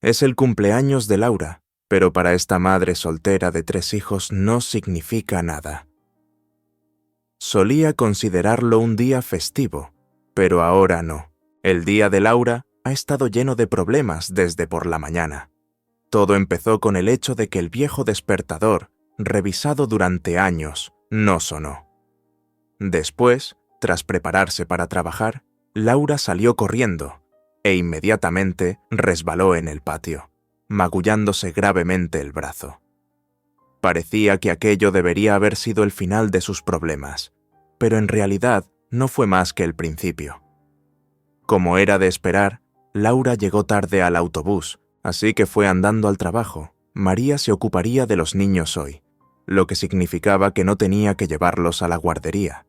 Es el cumpleaños de Laura, pero para esta madre soltera de 3 hijos no significa nada. Solía considerarlo un día festivo, pero ahora no. El día de Laura ha estado lleno de problemas desde por la mañana. Todo empezó con el hecho de que el viejo despertador, revisado durante años, no sonó. Después, tras prepararse para trabajar, Laura salió corriendo e inmediatamente resbaló en el patio, magullándose gravemente el brazo. Parecía que aquello debería haber sido el final de sus problemas, pero en realidad no fue más que el principio. Como era de esperar, Laura llegó tarde al autobús, así que fue andando al trabajo. María se ocuparía de los niños hoy, lo que significaba que no tenía que llevarlos a la guardería.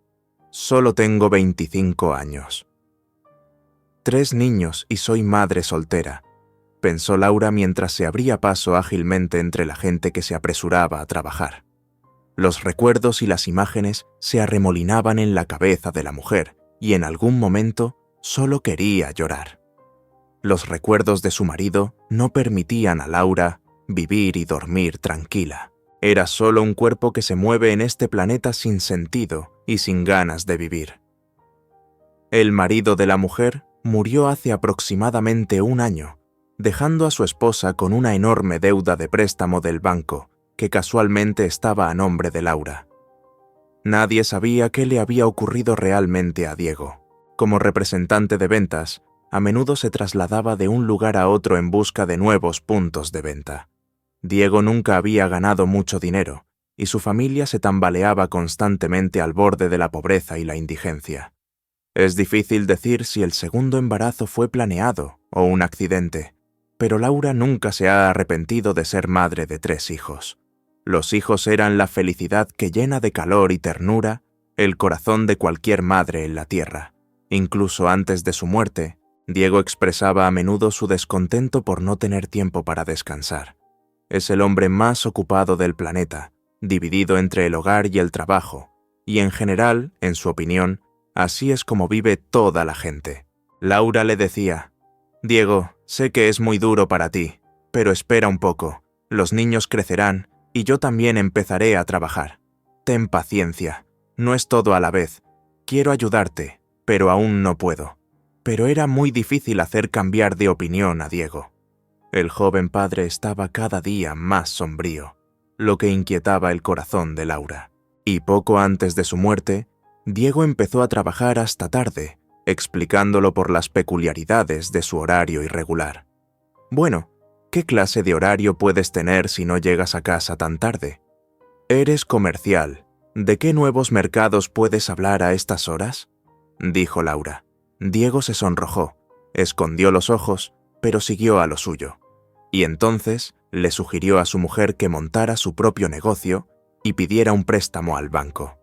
Solo tengo 25 años. 3 niños y soy madre soltera, pensó Laura mientras se abría paso ágilmente entre la gente que se apresuraba a trabajar. Los recuerdos y las imágenes se arremolinaban en la cabeza de la mujer y en algún momento solo quería llorar. Los recuerdos de su marido no permitían a Laura vivir y dormir tranquila. Era solo un cuerpo que se mueve en este planeta sin sentido y sin ganas de vivir. El marido de la mujer murió hace aproximadamente 1 año, dejando a su esposa con una enorme deuda de préstamo del banco que casualmente estaba a nombre de Laura. Nadie sabía qué le había ocurrido realmente a Diego. Como representante de ventas, a menudo se trasladaba de un lugar a otro en busca de nuevos puntos de venta. Diego nunca había ganado mucho dinero, y su familia se tambaleaba constantemente al borde de la pobreza y la indigencia. Es difícil decir si el segundo embarazo fue planeado o un accidente, pero Laura nunca se ha arrepentido de ser madre de 3 hijos. Los hijos eran la felicidad que llena de calor y ternura el corazón de cualquier madre en la tierra. Incluso antes de su muerte, Diego expresaba a menudo su descontento por no tener tiempo para descansar. Es el hombre más ocupado del planeta, dividido entre el hogar y el trabajo, y en general, en su opinión, así es como vive toda la gente. Laura le decía: «Diego, sé que es muy duro para ti, pero espera un poco, los niños crecerán y yo también empezaré a trabajar. Ten paciencia, no es todo a la vez. Quiero ayudarte, pero aún no puedo». Pero era muy difícil hacer cambiar de opinión a Diego. El joven padre estaba cada día más sombrío, lo que inquietaba el corazón de Laura. Y poco antes de su muerte, Diego empezó a trabajar hasta tarde, explicándolo por las peculiaridades de su horario irregular. «Bueno, ¿qué clase de horario puedes tener si no llegas a casa tan tarde? Eres comercial. ¿De qué nuevos mercados puedes hablar a estas horas?», dijo Laura. Diego se sonrojó, escondió los ojos, pero siguió a lo suyo. Y entonces le sugirió a su mujer que montara su propio negocio y pidiera un préstamo al banco.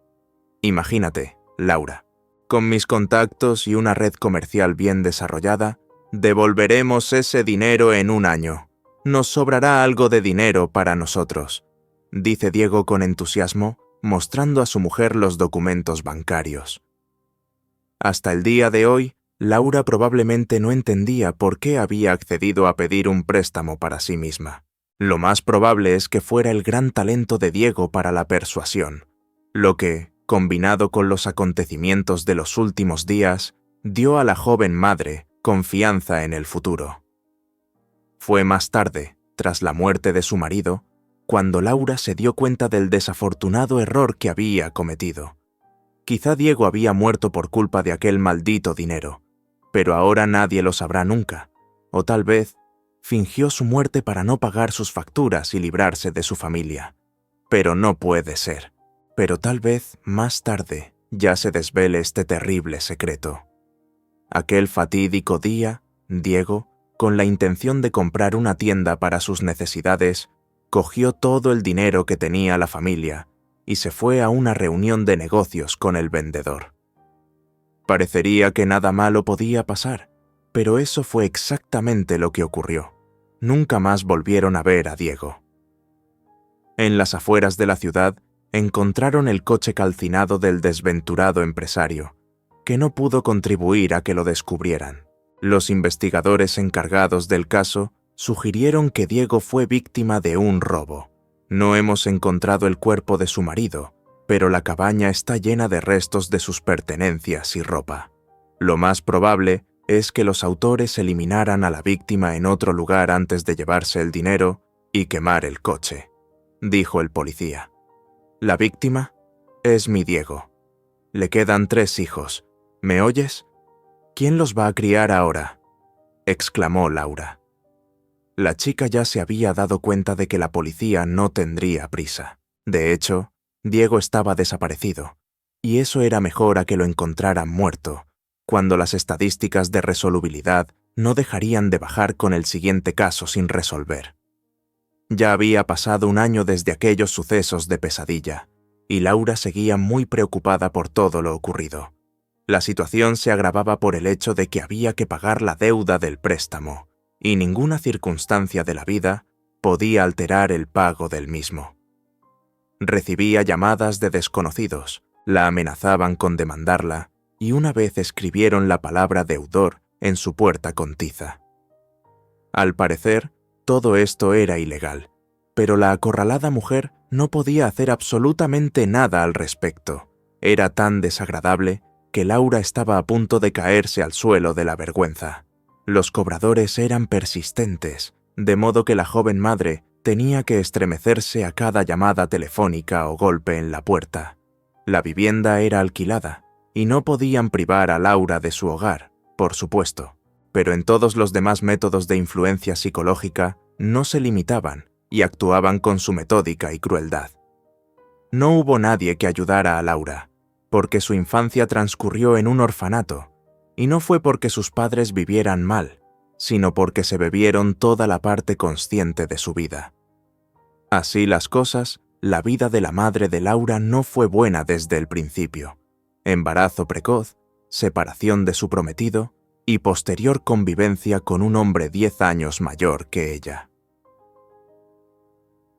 «Imagínate, Laura, con mis contactos y una red comercial bien desarrollada, devolveremos ese dinero en 1 año. Nos sobrará algo de dinero para nosotros», dice Diego con entusiasmo, mostrando a su mujer los documentos bancarios. Hasta el día de hoy, Laura probablemente no entendía por qué había accedido a pedir un préstamo para sí misma. Lo más probable es que fuera el gran talento de Diego para la persuasión, lo que, combinado con los acontecimientos de los últimos días, dio a la joven madre confianza en el futuro. Fue más tarde, tras la muerte de su marido, cuando Laura se dio cuenta del desafortunado error que había cometido. Quizá Diego había muerto por culpa de aquel maldito dinero, pero ahora nadie lo sabrá nunca. O tal vez fingió su muerte para no pagar sus facturas y librarse de su familia. Pero no puede ser. Pero tal vez más tarde ya se desvele este terrible secreto. Aquel fatídico día, Diego, con la intención de comprar una tienda para sus necesidades, cogió todo el dinero que tenía la familia y se fue a una reunión de negocios con el vendedor. Parecería que nada malo podía pasar, pero eso fue exactamente lo que ocurrió. Nunca más volvieron a ver a Diego. En las afueras de la ciudad encontraron el coche calcinado del desventurado empresario, que no pudo contribuir a que lo descubrieran. Los investigadores encargados del caso sugirieron que Diego fue víctima de un robo. No hemos encontrado el cuerpo de su marido, pero la cabaña está llena de restos de sus pertenencias y ropa. Lo más probable es que los autores eliminaran a la víctima en otro lugar antes de llevarse el dinero y quemar el coche, dijo el policía. La víctima es mi Diego. Le quedan 3 hijos. ¿Me oyes? ¿Quién los va a criar ahora?, exclamó Laura. La chica ya se había dado cuenta de que la policía no tendría prisa. De hecho, Diego estaba desaparecido, y eso era mejor a que lo encontraran muerto, cuando las estadísticas de resolubilidad no dejarían de bajar con el siguiente caso sin resolver. Ya había pasado un año desde aquellos sucesos de pesadilla, y Laura seguía muy preocupada por todo lo ocurrido. La situación se agravaba por el hecho de que había que pagar la deuda del préstamo, y ninguna circunstancia de la vida podía alterar el pago del mismo. Recibía llamadas de desconocidos, la amenazaban con demandarla, y una vez escribieron la palabra deudor en su puerta con tiza. Al parecer, todo esto era ilegal, pero la acorralada mujer no podía hacer absolutamente nada al respecto. Era tan desagradable que Laura estaba a punto de caerse al suelo de la vergüenza. Los cobradores eran persistentes, de modo que la joven madre tenía que estremecerse a cada llamada telefónica o golpe en la puerta. La vivienda era alquilada, y no podían privar a Laura de su hogar, por supuesto, pero en todos los demás métodos de influencia psicológica no se limitaban y actuaban con su metódica y crueldad. No hubo nadie que ayudara a Laura, porque su infancia transcurrió en un orfanato, y no fue porque sus padres vivieran mal, sino porque se bebieron toda la parte consciente de su vida. Así las cosas, la vida de la madre de Laura no fue buena desde el principio. Embarazo precoz, separación de su prometido y posterior convivencia con un hombre 10 años mayor que ella.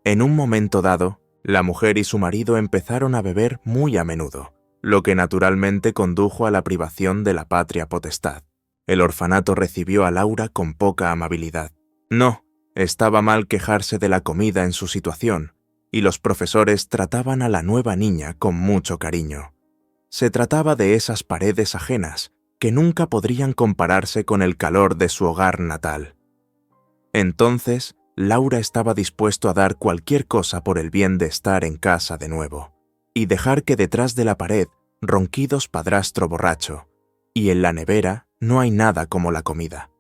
En un momento dado, la mujer y su marido empezaron a beber muy a menudo, lo que naturalmente condujo a la privación de la patria potestad. El orfanato recibió a Laura con poca amabilidad. No, estaba mal quejarse de la comida en su situación, y los profesores trataban a la nueva niña con mucho cariño. Se trataba de esas paredes ajenas que nunca podrían compararse con el calor de su hogar natal. Entonces, Laura estaba dispuesto a dar cualquier cosa por el bien de estar en casa de nuevo, y dejar que detrás de la pared ronquidos padrastro borracho, y en la nevera no hay nada como la comida.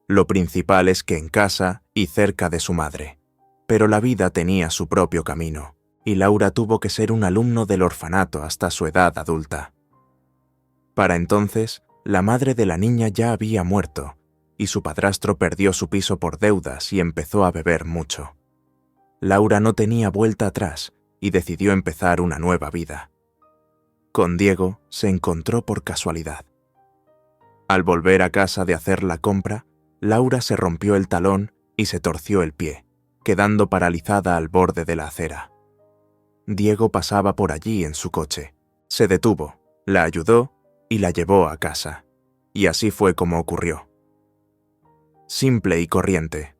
Lo principal es que en casa y cerca de su madre. Pero la vida tenía su propio camino, y Laura tuvo que ser un alumno del orfanato hasta su edad adulta. Para entonces, la madre de la niña ya había muerto, y su padrastro perdió su piso por deudas y empezó a beber mucho. Laura no tenía vuelta atrás y decidió empezar una nueva vida. Con Diego se encontró por casualidad. Al volver a casa de hacer la compra, Laura se rompió el talón y se torció el pie, quedando paralizada al borde de la acera. Diego pasaba por allí en su coche. Se detuvo, la ayudó y la llevó a casa. Y así fue como ocurrió. Simple y corriente.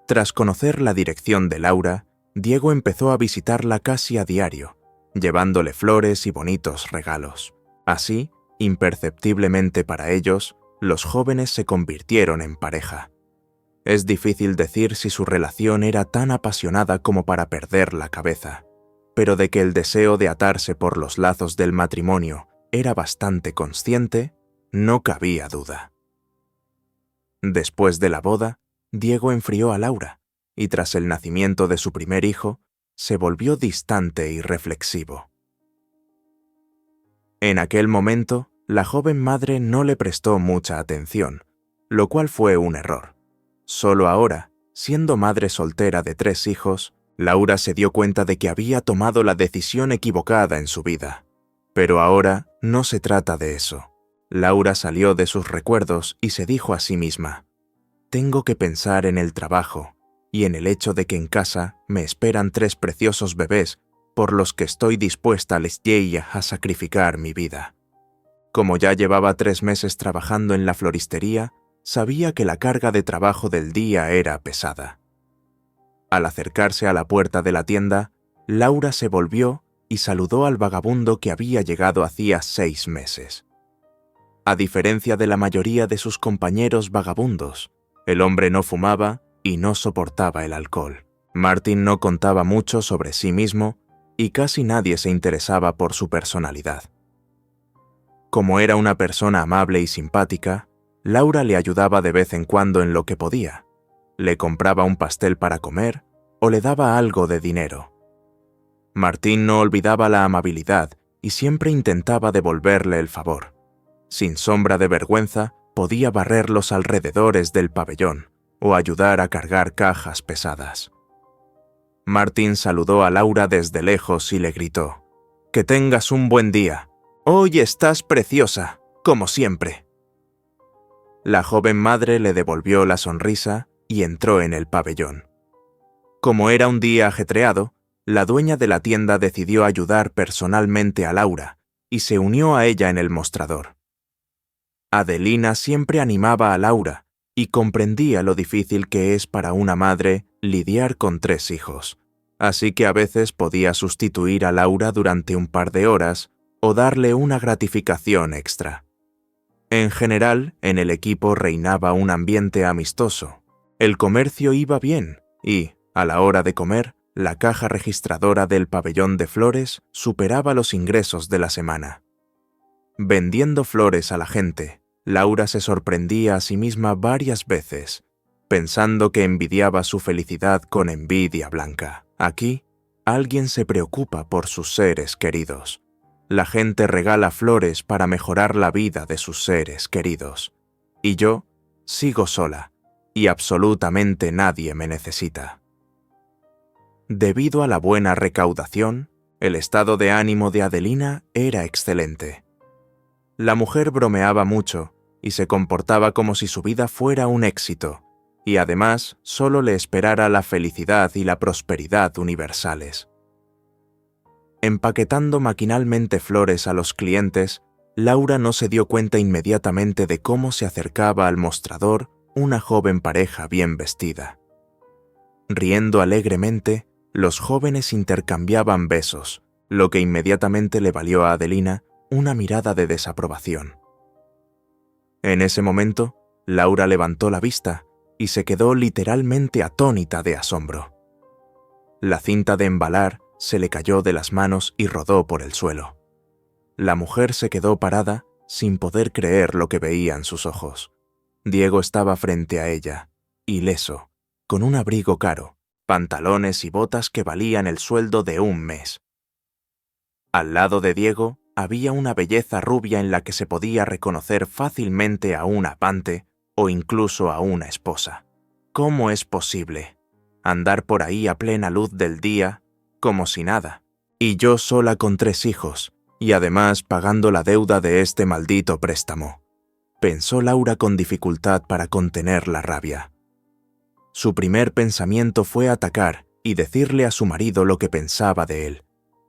Tras conocer la dirección de Laura, Diego empezó a visitarla casi a diario, llevándole flores y bonitos regalos. Así, imperceptiblemente para ellos, los jóvenes se convirtieron en pareja. Es difícil decir si su relación era tan apasionada como para perder la cabeza, pero de que el deseo de atarse por los lazos del matrimonio era bastante consciente, no cabía duda. Después de la boda, Diego enfrió a Laura, y tras el nacimiento de su primer hijo, se volvió distante y reflexivo. En aquel momento, la joven madre no le prestó mucha atención, lo cual fue un error. Solo ahora, siendo madre soltera de 3 hijos, Laura se dio cuenta de que había tomado la decisión equivocada en su vida. Pero ahora no se trata de eso. Laura salió de sus recuerdos y se dijo a sí misma: «Tengo que pensar en el trabajo y en el hecho de que en casa me esperan 3 preciosos bebés por los que estoy dispuesta a sacrificar mi vida». Como ya llevaba 3 meses trabajando en la floristería, sabía que la carga de trabajo del día era pesada. Al acercarse a la puerta de la tienda, Laura se volvió y saludó al vagabundo que había llegado hacía 6 meses. A diferencia de la mayoría de sus compañeros vagabundos, el hombre no fumaba y no soportaba el alcohol. Martin no contaba mucho sobre sí mismo y casi nadie se interesaba por su personalidad. Como era una persona amable y simpática, Laura le ayudaba de vez en cuando en lo que podía. Le compraba un pastel para comer o le daba algo de dinero. Martín no olvidaba la amabilidad y siempre intentaba devolverle el favor. Sin sombra de vergüenza, podía barrer los alrededores del pabellón o ayudar a cargar cajas pesadas. Martín saludó a Laura desde lejos y le gritó: «Que tengas un buen día. Hoy estás preciosa, como siempre». La joven madre le devolvió la sonrisa y entró en el pabellón. Como era un día ajetreado, la dueña de la tienda decidió ayudar personalmente a Laura y se unió a ella en el mostrador. Adelina siempre animaba a Laura y comprendía lo difícil que es para una madre lidiar con 3 hijos, así que a veces podía sustituir a Laura durante un par de horas o darle una gratificación extra. En general, en el equipo reinaba un ambiente amistoso. El comercio iba bien y, a la hora de comer, la caja registradora del pabellón de flores superaba los ingresos de la semana. Vendiendo flores a la gente, Laura se sorprendía a sí misma varias veces, pensando que envidiaba su felicidad con envidia blanca. Aquí, alguien se preocupa por sus seres queridos. La gente regala flores para mejorar la vida de sus seres queridos. Y yo sigo sola, y absolutamente nadie me necesita. Debido a la buena recaudación, el estado de ánimo de Adelina era excelente. La mujer bromeaba mucho y se comportaba como si su vida fuera un éxito, y además solo le esperara la felicidad y la prosperidad universales. Empaquetando maquinalmente flores a los clientes, Laura no se dio cuenta inmediatamente de cómo se acercaba al mostrador una joven pareja bien vestida. Riendo alegremente, los jóvenes intercambiaban besos, lo que inmediatamente le valió a Adelina una mirada de desaprobación. En ese momento, Laura levantó la vista y se quedó literalmente atónita de asombro. La cinta de embalar se le cayó de las manos y rodó por el suelo. La mujer se quedó parada sin poder creer lo que veían sus ojos. Diego estaba frente a ella, ileso, con un abrigo caro, pantalones y botas que valían el sueldo de un mes. Al lado de Diego había una belleza rubia en la que se podía reconocer fácilmente a un amante o incluso a una esposa. ¿Cómo es posible andar por ahí a plena luz del día como si nada? Y yo sola con 3 hijos, y además pagando la deuda de este maldito préstamo, pensó Laura con dificultad para contener la rabia. Su primer pensamiento fue atacar y decirle a su marido lo que pensaba de él,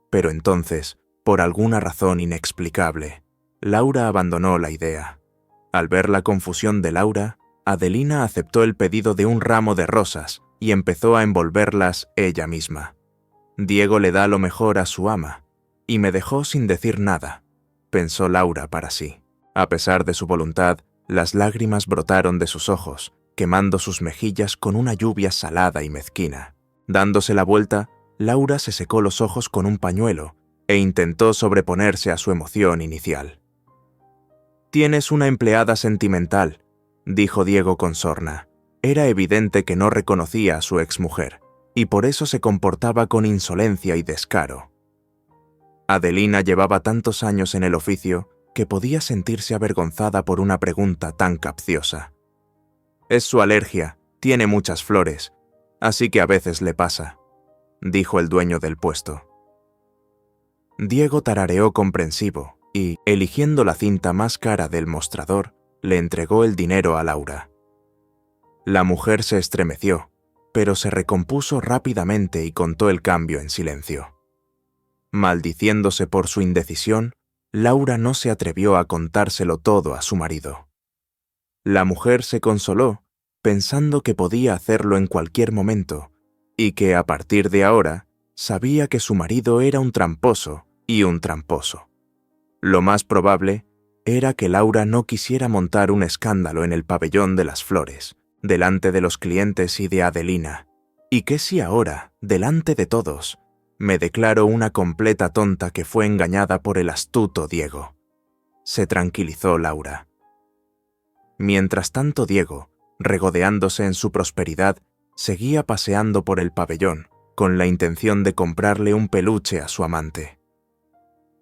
pero entonces, por alguna razón inexplicable, Laura abandonó la idea. Al ver la confusión de Laura, Adelina aceptó el pedido de un ramo de rosas y empezó a envolverlas ella misma. Diego le da lo mejor a su ama, y me dejó sin decir nada, pensó Laura para sí. A pesar de su voluntad, las lágrimas brotaron de sus ojos, quemando sus mejillas con una lluvia salada y mezquina. Dándose la vuelta, Laura se secó los ojos con un pañuelo e intentó sobreponerse a su emoción inicial. «Tienes una empleada sentimental», dijo Diego con sorna. Era evidente que no reconocía a su exmujer, y por eso se comportaba con insolencia y descaro. Adelina llevaba tantos años en el oficio que podía sentirse avergonzada por una pregunta tan capciosa. «Es su alergia, tiene muchas flores, así que a veces le pasa», dijo el dueño del puesto. Diego tarareó comprensivo y, eligiendo la cinta más cara del mostrador, le entregó el dinero a Laura. La mujer se estremeció, pero se recompuso rápidamente y contó el cambio en silencio. Maldiciéndose por su indecisión, Laura no se atrevió a contárselo todo a su marido. La mujer se consoló, pensando que podía hacerlo en cualquier momento, y que a partir de ahora sabía que su marido era un tramposo y un tramposo. Lo más probable era que Laura no quisiera montar un escándalo en el pabellón de las flores, delante de los clientes y de Adelina, y que si ahora, delante de todos, me declaro una completa tonta que fue engañada por el astuto Diego. Se tranquilizó Laura. Mientras tanto Diego, regodeándose en su prosperidad, seguía paseando por el pabellón, con la intención de comprarle un peluche a su amante.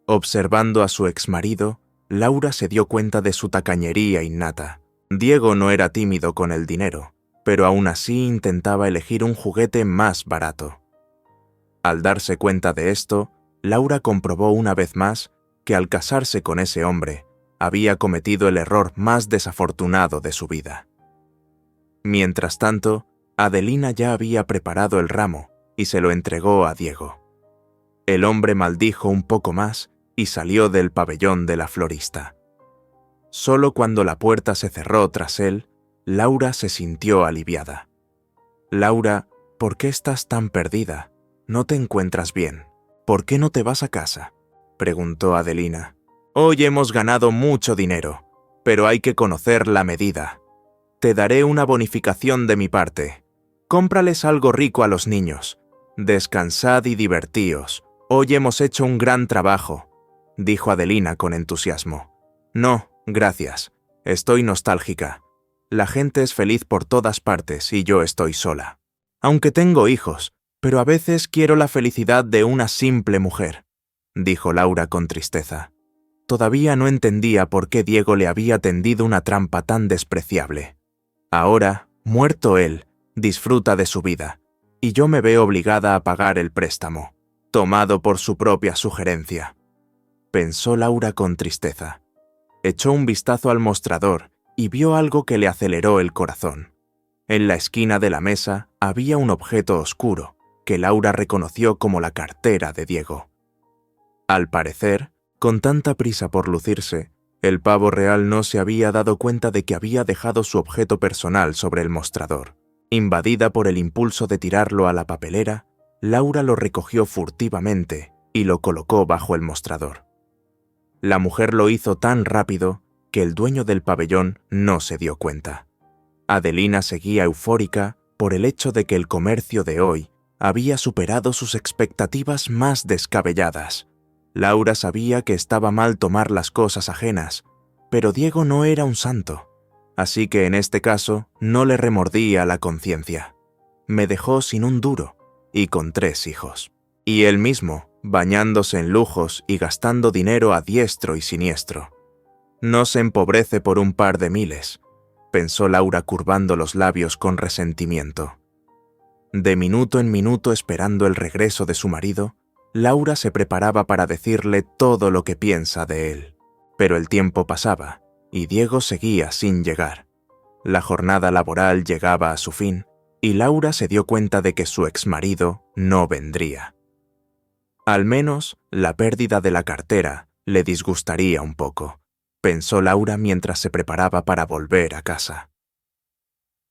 Observando a su exmarido, Laura se dio cuenta de su tacañería innata. Diego no era tímido con el dinero, pero aún así intentaba elegir un juguete más barato. Al darse cuenta de esto, Laura comprobó una vez más que al casarse con ese hombre, había cometido el error más desafortunado de su vida. Mientras tanto, Adelina ya había preparado el ramo y se lo entregó a Diego. El hombre maldijo un poco más y salió del pabellón de la florista. Solo cuando la puerta se cerró tras él, Laura se sintió aliviada. «Laura, ¿por qué estás tan perdida? ¿No te encuentras bien? ¿Por qué no te vas a casa?», preguntó Adelina. «Hoy hemos ganado mucho dinero, pero hay que conocer la medida. Te daré una bonificación de mi parte. Cómprales algo rico a los niños. Descansad y divertíos. Hoy hemos hecho un gran trabajo», dijo Adelina con entusiasmo. «No, gracias. Estoy nostálgica. La gente es feliz por todas partes y yo estoy sola. Aunque tengo hijos, pero a veces quiero la felicidad de una simple mujer», dijo Laura con tristeza. Todavía no entendía por qué Diego le había tendido una trampa tan despreciable. Ahora, muerto él, disfruta de su vida, y yo me veo obligada a pagar el préstamo, tomado por su propia sugerencia. Pensó Laura con tristeza. Echó un vistazo al mostrador y vio algo que le aceleró el corazón. En la esquina de la mesa había un objeto oscuro, que Laura reconoció como la cartera de Diego. Al parecer, con tanta prisa por lucirse, el pavo real no se había dado cuenta de que había dejado su objeto personal sobre el mostrador. Invadida por el impulso de tirarlo a la papelera, Laura lo recogió furtivamente y lo colocó bajo el mostrador. La mujer lo hizo tan rápido que el dueño del pabellón no se dio cuenta. Adelina seguía eufórica por el hecho de que el comercio de hoy había superado sus expectativas más descabelladas. Laura sabía que estaba mal tomar las cosas ajenas, pero Diego no era un santo, así que en este caso no le remordía la conciencia. Me dejó sin un duro y con 3 hijos. Y él mismo, bañándose en lujos y gastando dinero a diestro y siniestro. No se empobrece por un par de miles, pensó Laura curvando los labios con resentimiento. De minuto en minuto esperando el regreso de su marido, Laura se preparaba para decirle todo lo que piensa de él. Pero el tiempo pasaba y Diego seguía sin llegar. La jornada laboral llegaba a su fin y Laura se dio cuenta de que su exmarido no vendría. Al menos la pérdida de la cartera le disgustaría un poco, pensó Laura mientras se preparaba para volver a casa.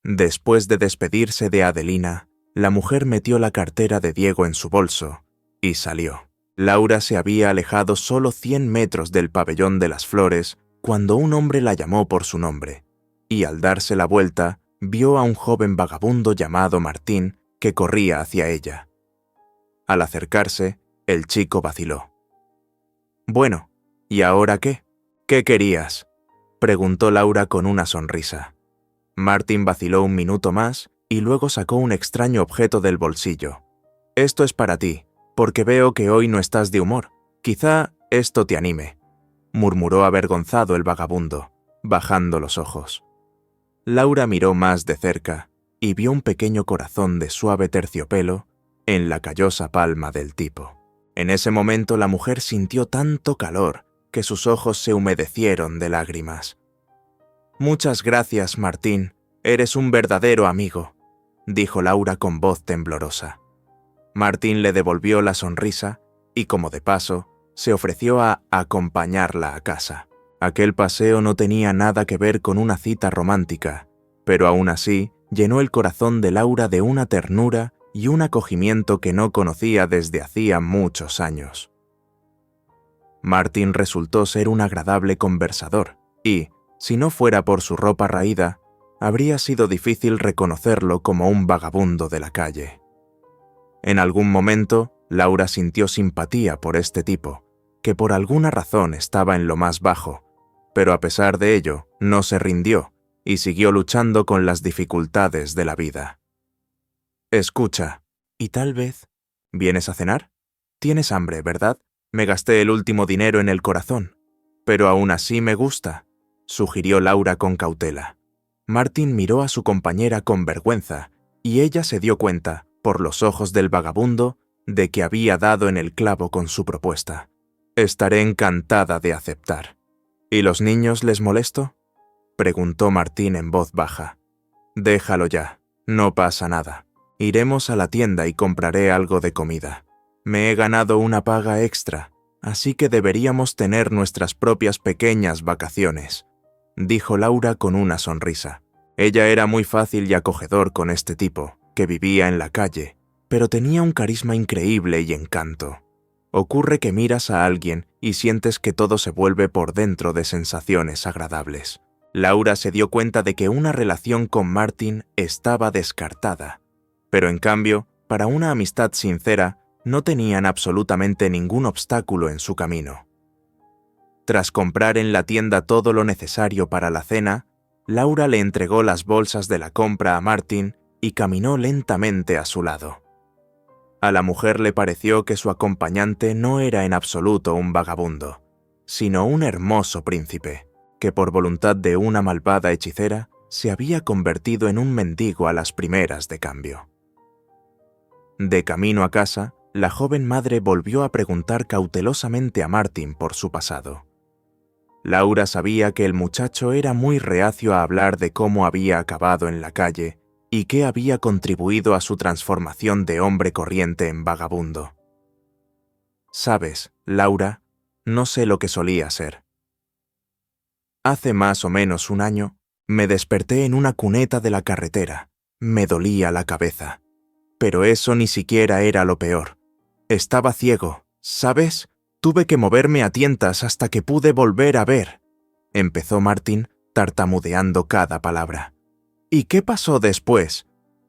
Después de despedirse de Adelina, la mujer metió la cartera de Diego en su bolso y salió. Laura se había alejado solo 100 metros del pabellón de las flores cuando un hombre la llamó por su nombre, y al darse la vuelta, vio a un joven vagabundo llamado Martín que corría hacia ella. Al acercarse, el chico vaciló. «Bueno, ¿y ahora qué? ¿Qué querías?», preguntó Laura con una sonrisa. Martín vaciló un minuto más y luego sacó un extraño objeto del bolsillo. «Esto es para ti, porque veo que hoy no estás de humor. Quizá esto te anime», murmuró avergonzado el vagabundo, bajando los ojos. Laura miró más de cerca y vio un pequeño corazón de suave terciopelo en la callosa palma del tipo. En ese momento la mujer sintió tanto calor que sus ojos se humedecieron de lágrimas. «Muchas gracias, Martín, eres un verdadero amigo», dijo Laura con voz temblorosa. Martín le devolvió la sonrisa y, como de paso, se ofreció a acompañarla a casa. Aquel paseo no tenía nada que ver con una cita romántica, pero aún así llenó el corazón de Laura de una ternura y un acogimiento que no conocía desde hacía muchos años. Martin resultó ser un agradable conversador y, si no fuera por su ropa raída, habría sido difícil reconocerlo como un vagabundo de la calle. En algún momento, Laura sintió simpatía por este tipo, que por alguna razón estaba en lo más bajo, pero a pesar de ello, no se rindió y siguió luchando con las dificultades de la vida. Escucha, y tal vez... ¿Vienes a cenar? Tienes hambre, ¿verdad? Me gasté el último dinero en el corazón, pero aún así me gusta, sugirió Laura con cautela. Martin miró a su compañera con vergüenza y ella se dio cuenta, por los ojos del vagabundo, de que había dado en el clavo con su propuesta. Estaré encantada de aceptar. ¿Y los niños les molesto? Preguntó Martín en voz baja. Déjalo ya, no pasa nada. Iremos a la tienda y compraré algo de comida. Me he ganado una paga extra, así que deberíamos tener nuestras propias pequeñas vacaciones, dijo Laura con una sonrisa. Ella era muy fácil y acogedor con este tipo, que vivía en la calle, pero tenía un carisma increíble y encanto. Ocurre que miras a alguien y sientes que todo se vuelve por dentro de sensaciones agradables. Laura se dio cuenta de que una relación con Martin estaba descartada, pero en cambio, para una amistad sincera, no tenían absolutamente ningún obstáculo en su camino. Tras comprar en la tienda todo lo necesario para la cena, Laura le entregó las bolsas de la compra a Martin y caminó lentamente a su lado. A la mujer le pareció que su acompañante no era en absoluto un vagabundo, sino un hermoso príncipe, que por voluntad de una malvada hechicera se había convertido en un mendigo a las primeras de cambio. De camino a casa, la joven madre volvió a preguntar cautelosamente a Martin por su pasado. Laura sabía que el muchacho era muy reacio a hablar de cómo había acabado en la calle y qué había contribuido a su transformación de hombre corriente en vagabundo. Sabes, Laura, no sé lo que solía ser. Hace más o menos un año, me desperté en una cuneta de la carretera. Me dolía la cabeza. Pero eso ni siquiera era lo peor. Estaba ciego, ¿sabes? Tuve que moverme a tientas hasta que pude volver a ver. Empezó Martin, tartamudeando cada palabra. ¿Y qué pasó después?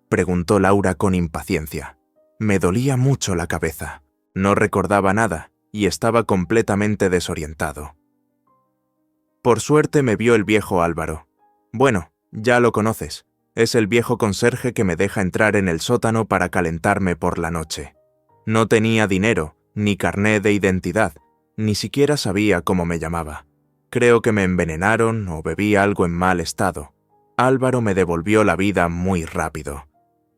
Preguntó Laura con impaciencia. Me dolía mucho la cabeza. No recordaba nada y estaba completamente desorientado. Por suerte me vio el viejo Álvaro. Bueno, ya lo conoces. Es el viejo conserje que me deja entrar en el sótano para calentarme por la noche. No tenía dinero, ni carné de identidad, ni siquiera sabía cómo me llamaba. Creo que me envenenaron o bebí algo en mal estado. Álvaro me devolvió la vida muy rápido.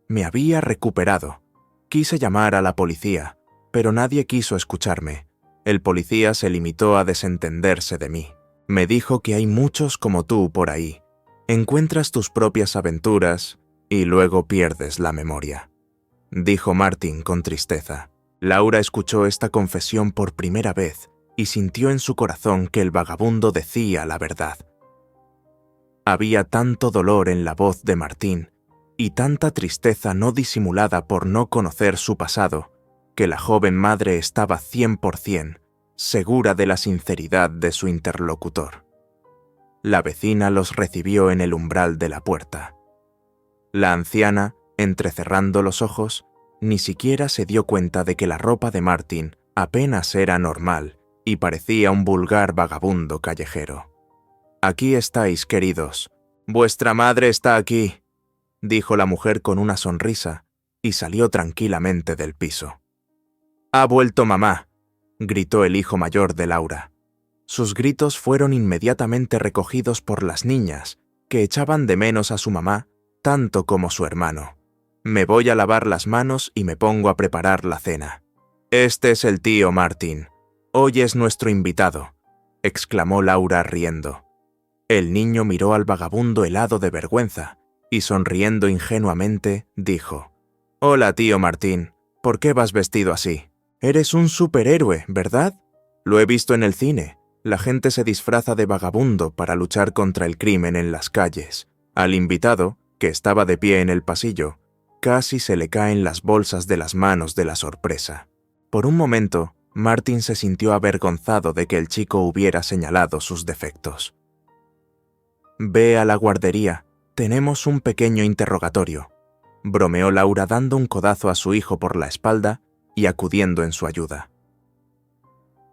Me había recuperado. Quise llamar a la policía, pero nadie quiso escucharme. El policía se limitó a desentenderse de mí. Me dijo que hay muchos como tú por ahí. Encuentras tus propias aventuras y luego pierdes la memoria, dijo Martin con tristeza. Laura escuchó esta confesión por primera vez y sintió en su corazón que el vagabundo decía la verdad. Había tanto dolor en la voz de Martín y tanta tristeza no disimulada por no conocer su pasado, que la joven madre estaba 100% segura de la sinceridad de su interlocutor. La vecina los recibió en el umbral de la puerta. La anciana, entrecerrando los ojos, ni siquiera se dio cuenta de que la ropa de Martin apenas era normal y parecía un vulgar vagabundo callejero. «Aquí estáis, queridos. Vuestra madre está aquí», dijo la mujer con una sonrisa y salió tranquilamente del piso. «Ha vuelto mamá», gritó el hijo mayor de Laura. Sus gritos fueron inmediatamente recogidos por las niñas, que echaban de menos a su mamá tanto como su hermano. «Me voy a lavar las manos y me pongo a preparar la cena. Este es el tío Martin. Hoy es nuestro invitado», exclamó Laura riendo. El niño miró al vagabundo helado de vergüenza y sonriendo ingenuamente dijo: «Hola, tío Martín, ¿por qué vas vestido así? Eres un superhéroe, ¿verdad? Lo he visto en el cine La gente se disfraza de vagabundo para luchar contra el crimen en las calles. Al invitado, que estaba de pie en el pasillo, casi se le caen las bolsas de las manos de la sorpresa. Por un momento, Martin se sintió avergonzado de que el chico hubiera señalado sus defectos. «Ve a la guardería, tenemos un pequeño interrogatorio», bromeó Laura dando un codazo a su hijo por la espalda y acudiendo en su ayuda.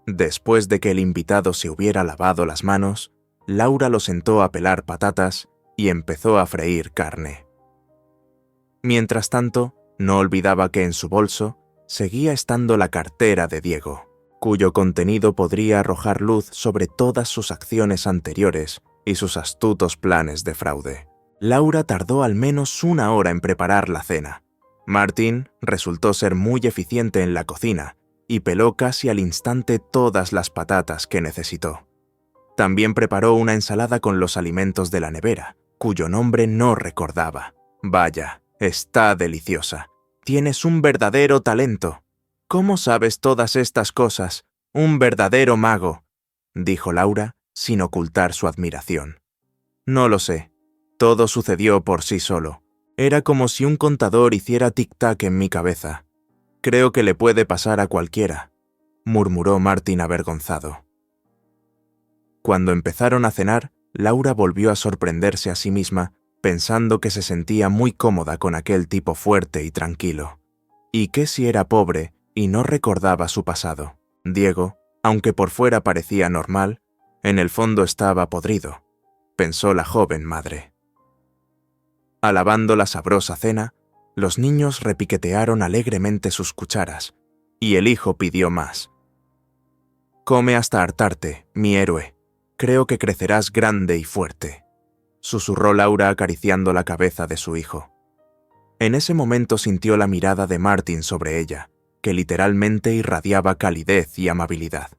Después de que el invitado se hubiera lavado las manos, Laura lo sentó a pelar patatas y empezó a freír carne. Mientras tanto, no olvidaba que en su bolso seguía estando la cartera de Diego, cuyo contenido podría arrojar luz sobre todas sus acciones anteriores y sus astutos planes de fraude. Laura tardó al menos 1 hora en preparar la cena. Martin resultó ser muy eficiente en la cocina y peló casi al instante todas las patatas que necesitó. También preparó una ensalada con los alimentos de la nevera, cuyo nombre no recordaba. Vaya, está deliciosa. Tienes un verdadero talento. ¿Cómo sabes todas estas cosas? Un verdadero mago, dijo Laura, sin ocultar su admiración. No lo sé. Todo sucedió por sí solo. Era como si un contador hiciera tic-tac en mi cabeza. Creo que le puede pasar a cualquiera, murmuró Martin avergonzado. Cuando empezaron a cenar, Laura volvió a sorprenderse a sí misma, pensando que se sentía muy cómoda con aquel tipo fuerte y tranquilo. ¿Y qué si era pobre y no recordaba su pasado? Diego, aunque por fuera parecía normal, en el fondo estaba podrido, pensó la joven madre. Alabando la sabrosa cena, los niños repiquetearon alegremente sus cucharas, y el hijo pidió más. «Come hasta hartarte, mi héroe. Creo que crecerás grande y fuerte», susurró Laura acariciando la cabeza de su hijo. En ese momento sintió la mirada de Martin sobre ella, que literalmente irradiaba calidez y amabilidad.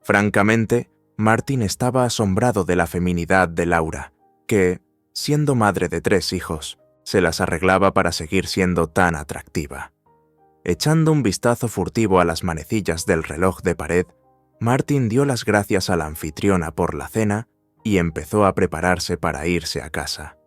Francamente, Martin estaba asombrado de la feminidad de Laura, que, siendo madre de 3 hijos, se las arreglaba para seguir siendo tan atractiva. Echando un vistazo furtivo a las manecillas del reloj de pared, Martin dio las gracias a la anfitriona por la cena y empezó a prepararse para irse a casa.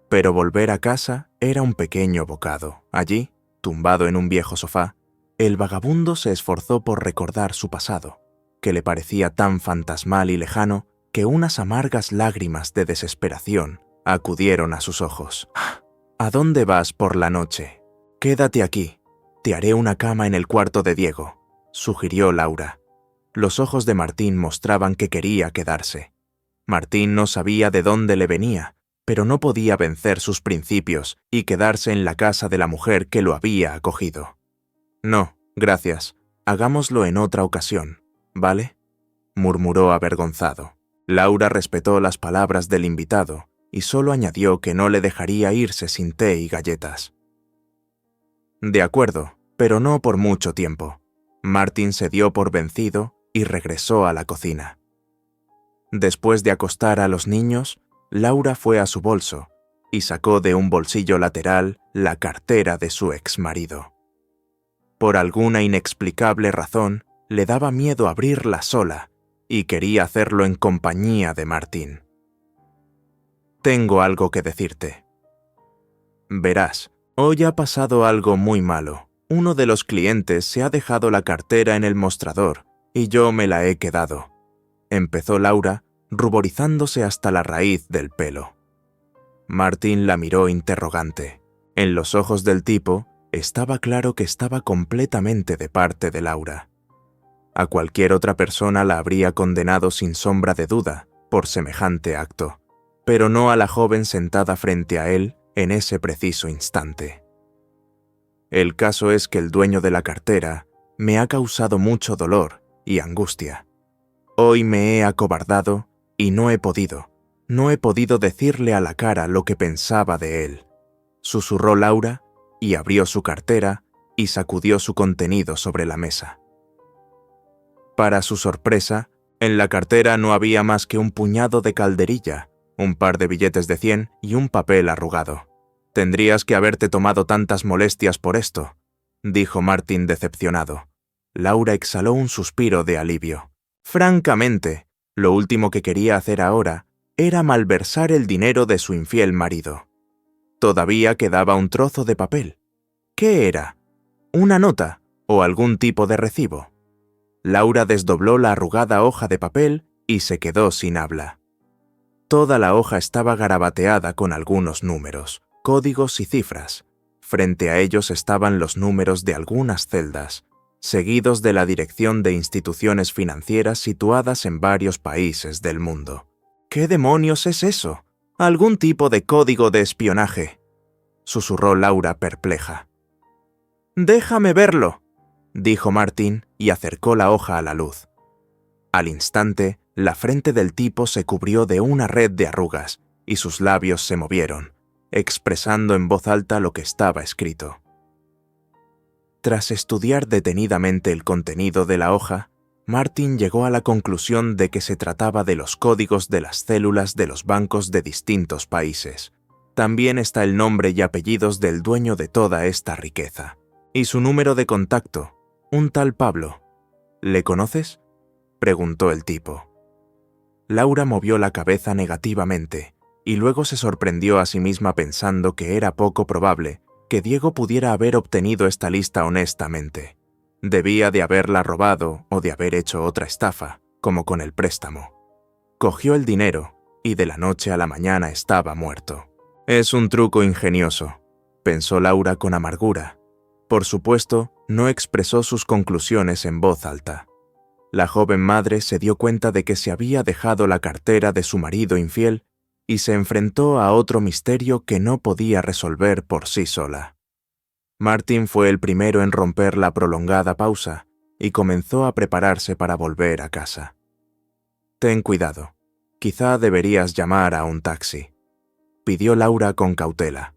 Pero volver a casa era un pequeño bocado. Allí, tumbado en un viejo sofá, el vagabundo se esforzó por recordar su pasado, que le parecía tan fantasmal y lejano que unas amargas lágrimas de desesperación acudieron a sus ojos. «¿A dónde vas por la noche? Quédate aquí. Te haré una cama en el cuarto de Diego», sugirió Laura. Los ojos de Martín mostraban que quería quedarse. Martín no sabía de dónde le venía, pero no podía vencer sus principios y quedarse en la casa de la mujer que lo había acogido. «No, gracias. Hagámoslo en otra ocasión, ¿vale?», murmuró avergonzado. Laura respetó las palabras del invitado y solo añadió que no le dejaría irse sin té y galletas. «De acuerdo, pero no por mucho tiempo». Martin se dio por vencido y regresó a la cocina. Después de acostar a los niños, Laura fue a su bolso y sacó de un bolsillo lateral la cartera de su exmarido. Por alguna inexplicable razón, le daba miedo abrirla sola y quería hacerlo en compañía de Martin. «Tengo algo que decirte. Verás, hoy ha pasado algo muy malo. Uno de los clientes se ha dejado la cartera en el mostrador y yo me la he quedado», empezó Laura, ruborizándose hasta la raíz del pelo. Martin la miró interrogante. En los ojos del tipo estaba claro que estaba completamente de parte de Laura. A cualquier otra persona la habría condenado sin sombra de duda por semejante acto, pero no a la joven sentada frente a él en ese preciso instante. «El caso es que el dueño de la cartera me ha causado mucho dolor y angustia. Hoy me he acobardado y no he podido decirle a la cara lo que pensaba de él», susurró Laura y abrió su cartera y sacudió su contenido sobre la mesa. Para su sorpresa, en la cartera no había más que un puñado de calderilla, un par de billetes de 100 y un papel arrugado. «Tendrías que haberte tomado tantas molestias por esto», dijo Martin decepcionado. Laura exhaló un suspiro de alivio. Francamente, lo último que quería hacer ahora era malversar el dinero de su infiel marido. Todavía quedaba un trozo de papel. ¿Qué era? ¿Una nota o algún tipo de recibo? Laura desdobló la arrugada hoja de papel y se quedó sin habla. Toda la hoja estaba garabateada con algunos números, códigos y cifras. Frente a ellos estaban los números de algunas celdas, seguidos de la dirección de instituciones financieras situadas en varios países del mundo. ¿Qué demonios es eso? ¿Algún tipo de código de espionaje?, susurró Laura perpleja. «Déjame verlo», dijo Martin y acercó la hoja a la luz. Al instante, la frente del tipo se cubrió de una red de arrugas y sus labios se movieron, expresando en voz alta lo que estaba escrito. Tras estudiar detenidamente el contenido de la hoja, Martin llegó a la conclusión de que se trataba de los códigos de las células de los bancos de distintos países. También está el nombre y apellidos del dueño de toda esta riqueza. Y su número de contacto, un tal Pablo. ¿Le conoces?, preguntó el tipo. Laura movió la cabeza negativamente y luego se sorprendió a sí misma pensando que era poco probable que Diego pudiera haber obtenido esta lista honestamente. Debía de haberla robado o de haber hecho otra estafa, como con el préstamo. Cogió el dinero y de la noche a la mañana estaba muerto. Es un truco ingenioso, pensó Laura con amargura. Por supuesto, no expresó sus conclusiones en voz alta. La joven madre se dio cuenta de que se había dejado la cartera de su marido infiel y se enfrentó a otro misterio que no podía resolver por sí sola. Martin fue el primero en romper la prolongada pausa y comenzó a prepararse para volver a casa. «Ten cuidado. Quizá deberías llamar a un taxi», pidió Laura con cautela.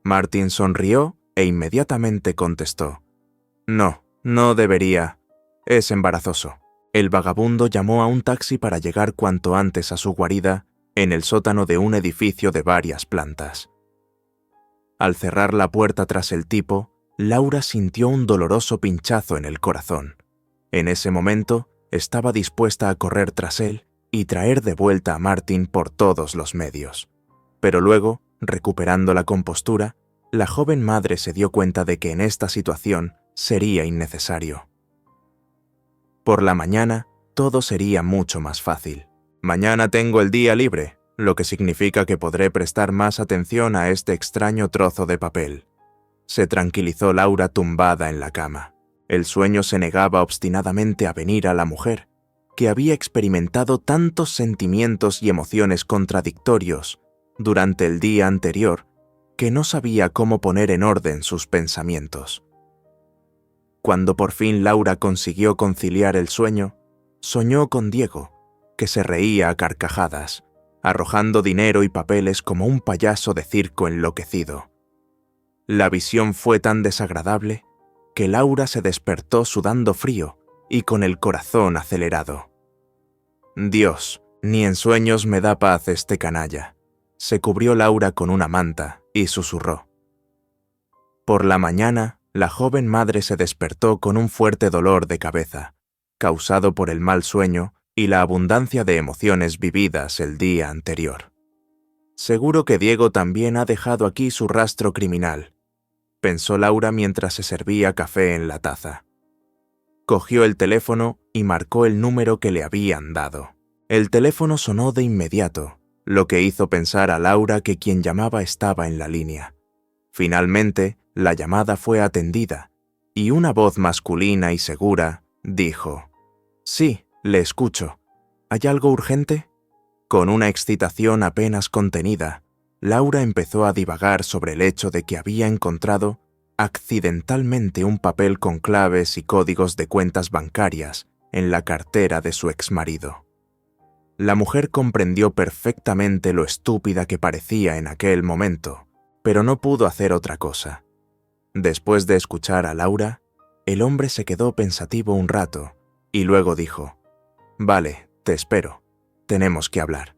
Martin sonrió e inmediatamente contestó: «No, no debería. Es embarazoso». El vagabundo llamó a un taxi para llegar cuanto antes a su guarida en el sótano de un edificio de varias plantas. Al cerrar la puerta tras el tipo, Laura sintió un doloroso pinchazo en el corazón. En ese momento, estaba dispuesta a correr tras él y traer de vuelta a Martin por todos los medios. Pero luego, recuperando la compostura, la joven madre se dio cuenta de que en esta situación sería innecesario. Por la mañana, todo sería mucho más fácil. «Mañana tengo el día libre», lo que significa que podré prestar más atención a este extraño trozo de papel. Se tranquilizó Laura tumbada en la cama. El sueño se negaba obstinadamente a venir a la mujer, que había experimentado tantos sentimientos y emociones contradictorios durante el día anterior que no sabía cómo poner en orden sus pensamientos. Cuando por fin Laura consiguió conciliar el sueño, soñó con Diego, que se reía a carcajadas, arrojando dinero y papeles como un payaso de circo enloquecido. La visión fue tan desagradable que Laura se despertó sudando frío y con el corazón acelerado. «Dios, ni en sueños me da paz este canalla», se cubrió Laura con una manta y susurró. Por la mañana, la joven madre se despertó con un fuerte dolor de cabeza, causado por el mal sueño y la abundancia de emociones vividas el día anterior. «Seguro que Diego también ha dejado aquí su rastro criminal», pensó Laura mientras se servía café en la taza. Cogió el teléfono y marcó el número que le habían dado. El teléfono sonó de inmediato, lo que hizo pensar a Laura que quien llamaba estaba en la línea. Finalmente, la llamada fue atendida, y una voz masculina y segura dijo: «Sí, le escucho. ¿Hay algo urgente?». Con una excitación apenas contenida, Laura empezó a divagar sobre el hecho de que había encontrado accidentalmente un papel con claves y códigos de cuentas bancarias en la cartera de su exmarido. La mujer comprendió perfectamente lo estúpida que parecía en aquel momento, pero no pudo hacer otra cosa. Después de escuchar a Laura, el hombre se quedó pensativo un rato y luego dijo: «Vale, te espero. Tenemos que hablar».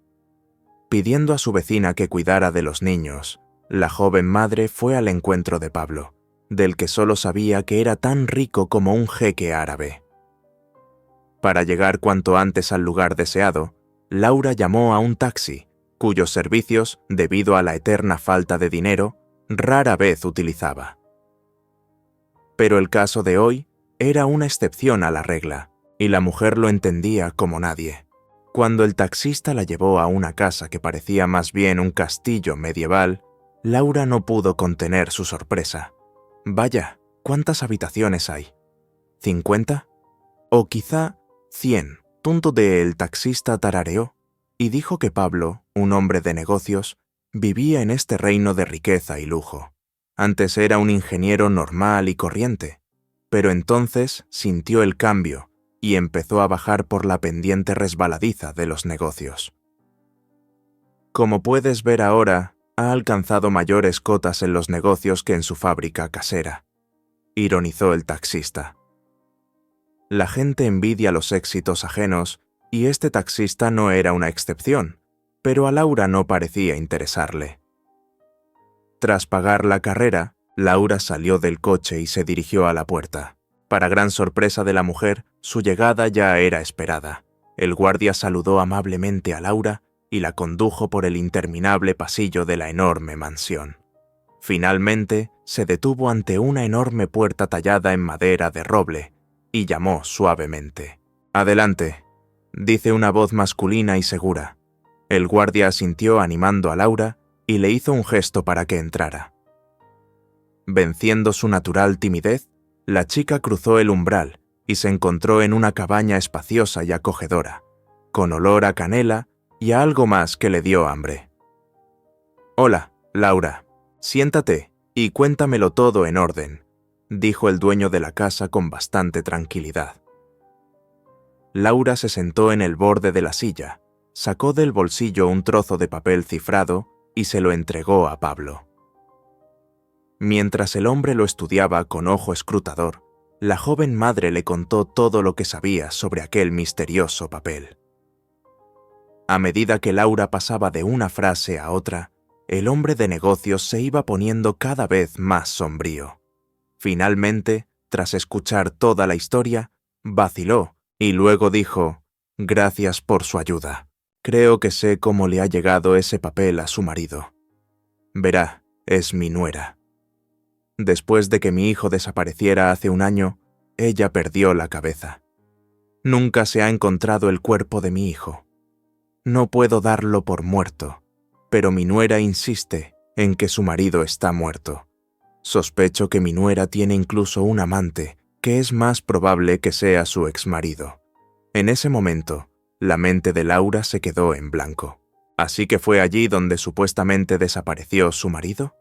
Pidiendo a su vecina que cuidara de los niños, la joven madre fue al encuentro de Pablo, del que solo sabía que era tan rico como un jeque árabe. Para llegar cuanto antes al lugar deseado, Laura llamó a un taxi, cuyos servicios, debido a la eterna falta de dinero, rara vez utilizaba. Pero el caso de hoy era una excepción a la regla, y la mujer lo entendía como nadie. Cuando el taxista la llevó a una casa que parecía más bien un castillo medieval, Laura no pudo contener su sorpresa. Vaya, ¿cuántas habitaciones hay? ¿50? O quizá 100. El taxista tarareó y dijo que Pablo, un hombre de negocios, vivía en este reino de riqueza y lujo. Antes era un ingeniero normal y corriente, pero entonces sintió el cambio y empezó a bajar por la pendiente resbaladiza de los negocios. Como puedes ver ahora, ha alcanzado mayores cotas en los negocios que en su fábrica casera, ironizó el taxista. La gente envidia los éxitos ajenos y este taxista no era una excepción, pero a Laura no parecía interesarle. Tras pagar la carrera, Laura salió del coche y se dirigió a la puerta. Para gran sorpresa de la mujer, su llegada ya era esperada. El guardia saludó amablemente a Laura y la condujo por el interminable pasillo de la enorme mansión. Finalmente, se detuvo ante una enorme puerta tallada en madera de roble y llamó suavemente. «Adelante», dice una voz masculina y segura. El guardia asintió animando a Laura y le hizo un gesto para que entrara. Venciendo su natural timidez, la chica cruzó el umbral y se encontró en una cabaña espaciosa y acogedora, con olor a canela y a algo más que le dio hambre. «Hola, Laura, siéntate y cuéntamelo todo en orden», dijo el dueño de la casa con bastante tranquilidad. Laura se sentó en el borde de la silla, sacó del bolsillo un trozo de papel cifrado y se lo entregó a Pablo. Mientras el hombre lo estudiaba con ojo escrutador, la joven madre le contó todo lo que sabía sobre aquel misterioso papel. A medida que Laura pasaba de una frase a otra, el hombre de negocios se iba poniendo cada vez más sombrío. Finalmente, tras escuchar toda la historia, vaciló y luego dijo: «Gracias por su ayuda. Creo que sé cómo le ha llegado ese papel a su marido. Verá, es mi nuera. Después de que mi hijo desapareciera hace un año, ella perdió la cabeza. Nunca se ha encontrado el cuerpo de mi hijo. No puedo darlo por muerto, pero mi nuera insiste en que su marido está muerto. Sospecho que mi nuera tiene incluso un amante, que es más probable que sea su exmarido». En ese momento, la mente de Laura se quedó en blanco. ¿Así que fue allí donde supuestamente desapareció su marido?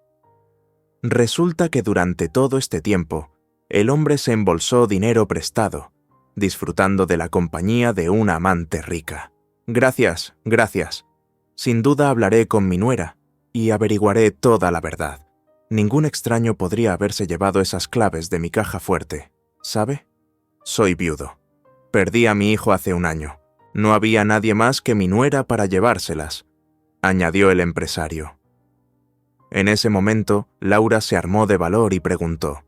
Resulta que durante todo este tiempo, el hombre se embolsó dinero prestado, disfrutando de la compañía de una amante rica. Gracias. Sin duda hablaré con mi nuera y averiguaré toda la verdad. Ningún extraño podría haberse llevado esas claves de mi caja fuerte, ¿sabe? Soy viudo. Perdí a mi hijo hace un año. No había nadie más que mi nuera para llevárselas», añadió el empresario. En ese momento, Laura se armó de valor y preguntó: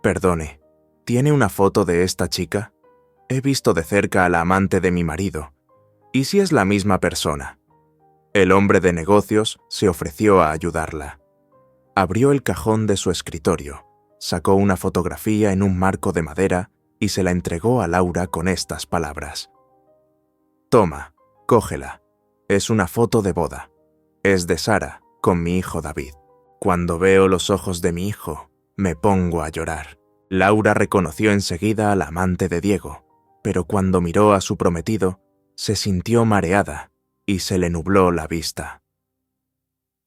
«Perdone, ¿tiene una foto de esta chica? He visto de cerca a la amante de mi marido. ¿Y si es la misma persona?». El hombre de negocios se ofreció a ayudarla. Abrió el cajón de su escritorio, sacó una fotografía en un marco de madera y se la entregó a Laura con estas palabras: «Toma, cógela. Es una foto de boda. Es de Sara con mi hijo David. Cuando veo los ojos de mi hijo, me pongo a llorar». Laura reconoció enseguida al amante de Diego, pero cuando miró a su prometido, se sintió mareada y se le nubló la vista.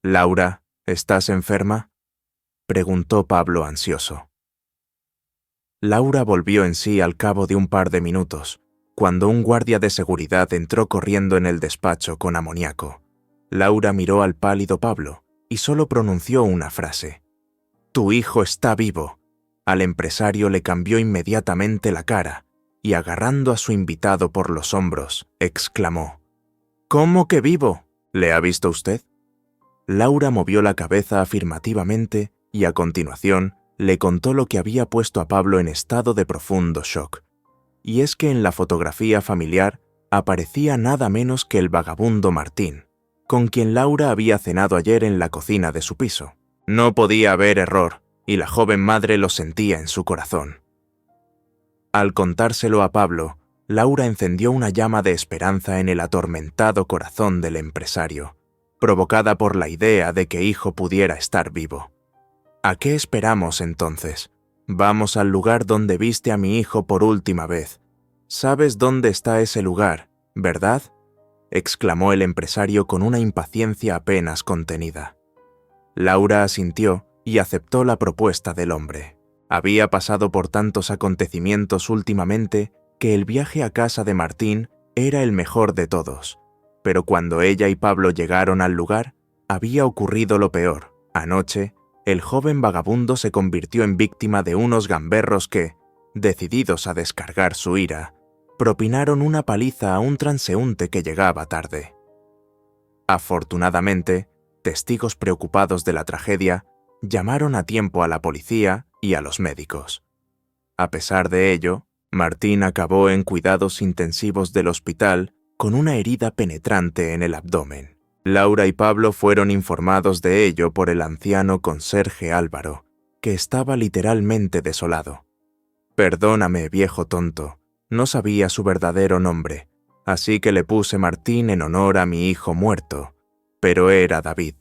«Laura, ¿estás enferma?», preguntó Pablo ansioso. Laura volvió en sí al cabo de un par de minutos, cuando un guardia de seguridad entró corriendo en el despacho con amoníaco. Laura miró al pálido Pablo y solo pronunció una frase: «Tu hijo está vivo». Al empresario le cambió inmediatamente la cara y, agarrando a su invitado por los hombros, exclamó: «¿Cómo que vivo? ¿Le ha visto usted?». Laura movió la cabeza afirmativamente y a continuación le contó lo que había puesto a Pablo en estado de profundo shock. y es que en la fotografía familiar aparecía nada menos que el vagabundo Martín, con quien Laura había cenado ayer en la cocina de su piso. No podía haber error, y la joven madre lo sentía en su corazón. Al contárselo a Pablo, Laura encendió una llama de esperanza en el atormentado corazón del empresario, provocada por la idea de que hijo pudiera estar vivo. ¿A qué esperamos entonces? Vamos al lugar donde viste a mi hijo por última vez. ¿Sabes dónde está ese lugar, verdad?, exclamó el empresario con una impaciencia apenas contenida. Laura asintió y aceptó la propuesta del hombre. Había pasado por tantos acontecimientos últimamente que el viaje a casa de Martín era el mejor de todos, pero cuando ella y Pablo llegaron al lugar, había ocurrido lo peor. Anoche, el joven vagabundo se convirtió en víctima de unos gamberros que, decididos a descargar su ira, propinaron una paliza a un transeúnte que llegaba tarde. Afortunadamente, testigos preocupados de la tragedia llamaron a tiempo a la policía y a los médicos. A pesar de ello, Martín acabó en cuidados intensivos del hospital con una herida penetrante en el abdomen. Laura y Pablo fueron informados de ello por el anciano conserje Álvaro, que estaba literalmente desolado. «Perdóname, viejo tonto, no sabía su verdadero nombre, así que le puse Martín en honor a mi hijo muerto, pero era David»,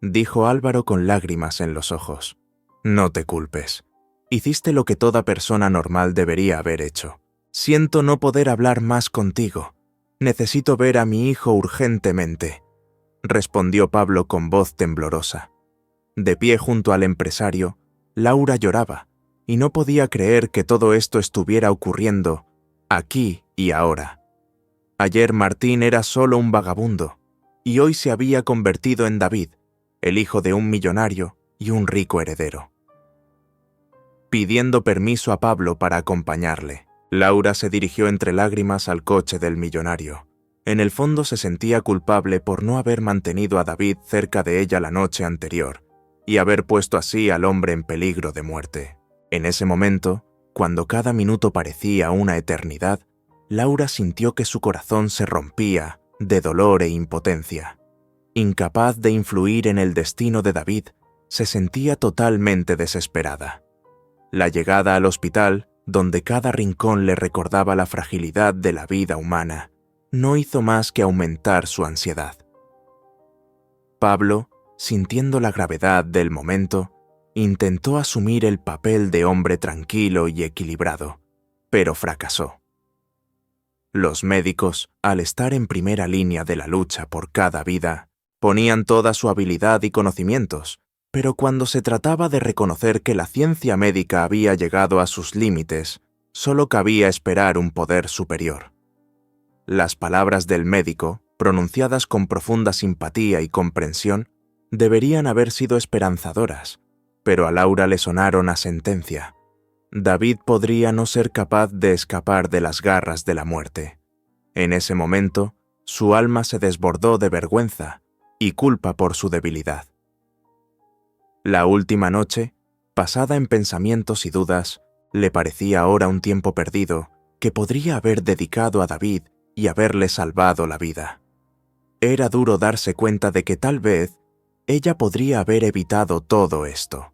dijo Álvaro con lágrimas en los ojos. «No te culpes. Hiciste lo que toda persona normal debería haber hecho. Siento no poder hablar más contigo. Necesito ver a mi hijo urgentemente», respondió Pablo con voz temblorosa. De pie junto al empresario, Laura lloraba y no podía creer que todo esto estuviera ocurriendo aquí y ahora. Ayer Martín era solo un vagabundo y hoy se había convertido en David, el hijo de un millonario y un rico heredero. Pidiendo permiso a Pablo para acompañarle, Laura se dirigió entre lágrimas al coche del millonario. En el fondo se sentía culpable por no haber mantenido a David cerca de ella la noche anterior y haber puesto así al hombre en peligro de muerte. En ese momento, cuando cada minuto parecía una eternidad, Laura sintió que su corazón se rompía de dolor e impotencia. Incapaz de influir en el destino de David, se sentía totalmente desesperada. La llegada al hospital, donde cada rincón le recordaba la fragilidad de la vida humana, no hizo más que aumentar su ansiedad. Pablo, sintiendo la gravedad del momento, intentó asumir el papel de hombre tranquilo y equilibrado, pero fracasó. Los médicos, al estar en primera línea de la lucha por cada vida, ponían toda su habilidad y conocimientos, pero cuando se trataba de reconocer que la ciencia médica había llegado a sus límites, solo cabía esperar un poder superior. Las palabras del médico, pronunciadas con profunda simpatía y comprensión, deberían haber sido esperanzadoras, pero a Laura le sonaron a sentencia. David podría no ser capaz de escapar de las garras de la muerte. En ese momento, su alma se desbordó de vergüenza y culpa por su debilidad. La última noche, pasada en pensamientos y dudas, le parecía ahora un tiempo perdido que podría haber dedicado a David y haberle salvado la vida. Era duro darse cuenta de que tal vez ella podría haber evitado todo esto.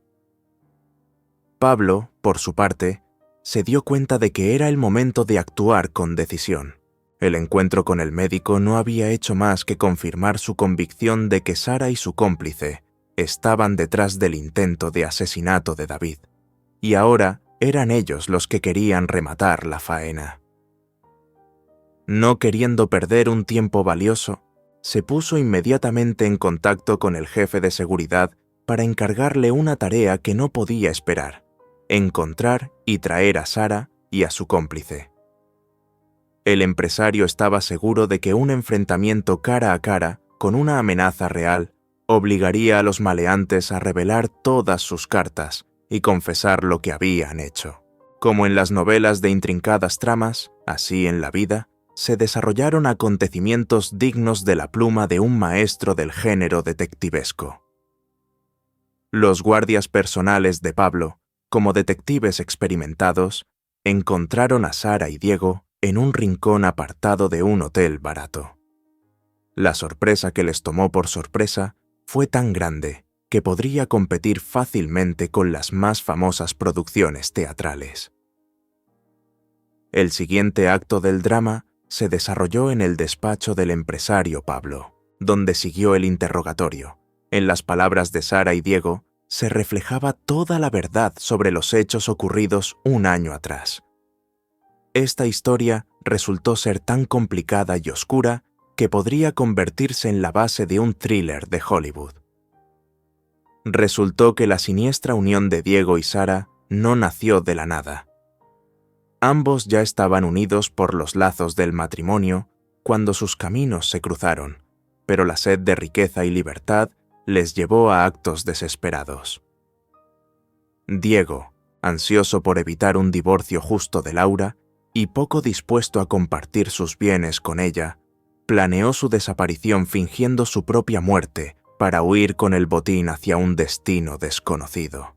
Pablo, por su parte, se dio cuenta de que era el momento de actuar con decisión. El encuentro con el médico no había hecho más que confirmar su convicción de que Sara y su cómplice estaban detrás del intento de asesinato de David, y ahora eran ellos los que querían rematar la faena. No queriendo perder un tiempo valioso, se puso inmediatamente en contacto con el jefe de seguridad para encargarle una tarea que no podía esperar: encontrar y traer a Sara y a su cómplice. El empresario estaba seguro de que un enfrentamiento cara a cara, con una amenaza real, obligaría a los maleantes a revelar todas sus cartas y confesar lo que habían hecho. Como en las novelas de intrincadas tramas, así en la vida, se desarrollaron acontecimientos dignos de la pluma de un maestro del género detectivesco. Los guardias personales de Pablo, como detectives experimentados, encontraron a Sara y Diego en un rincón apartado de un hotel barato. La sorpresa que les tomó por sorpresa fue tan grande que podría competir fácilmente con las más famosas producciones teatrales. El siguiente acto del drama se desarrolló en el despacho del empresario Pablo, donde siguió el interrogatorio. En las palabras de Sara y Diego se reflejaba toda la verdad sobre los hechos ocurridos un año atrás. Esta historia resultó ser tan complicada y oscura que podría convertirse en la base de un thriller de Hollywood. Resultó que la siniestra unión de Diego y Sara no nació de la nada. Ambos ya estaban unidos por los lazos del matrimonio cuando sus caminos se cruzaron, pero la sed de riqueza y libertad les llevó a actos desesperados. Diego, ansioso por evitar un divorcio justo de Laura y poco dispuesto a compartir sus bienes con ella, planeó su desaparición fingiendo su propia muerte para huir con el botín hacia un destino desconocido.